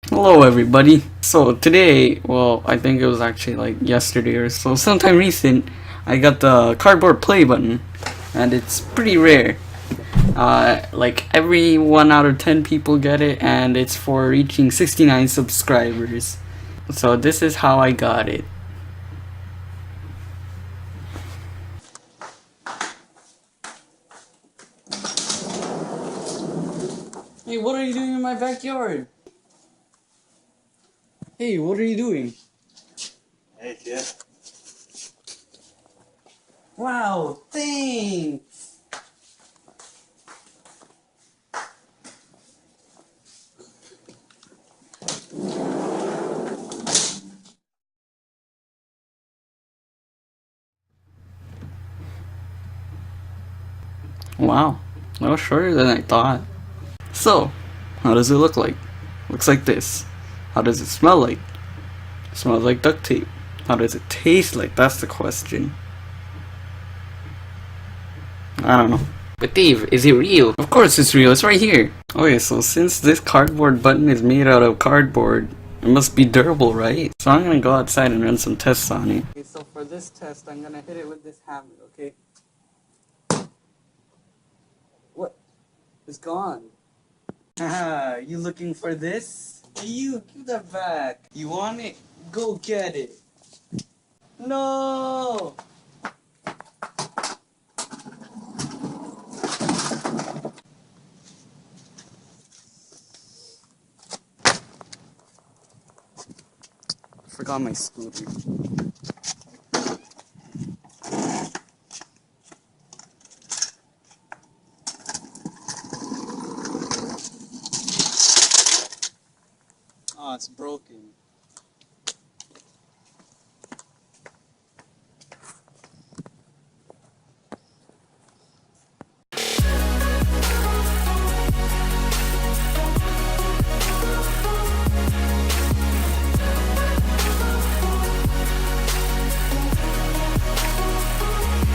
Hello everybody. So today, well, I think it was actually like yesterday or so, sometime recent, I got the cardboard play button, and it's pretty rare. Like every 1 out of 10 people get it, and it's for reaching 69 subscribers. So this is how I got it. Hey, what are you doing in my backyard? Hey, what are you doing? Hey, kid. Wow, thanks! Wow, that was shorter than I thought. So, how does it look like? Looks like this. How does it smell like? Smells like duct tape. How does it taste like? That's the question. I don't know. But Dave, is it real? Of course it's real, it's right here. Okay, so since this cardboard button is made out of cardboard, it must be durable, right? So I'm gonna go outside and run some tests on it. Okay, so for this test, I'm gonna hit it with this hammer, okay? What? It's gone. Haha, you looking for this? Hey you, give that back. You want it? Go get it. No! Forgot my scooter. Oh, it's broken.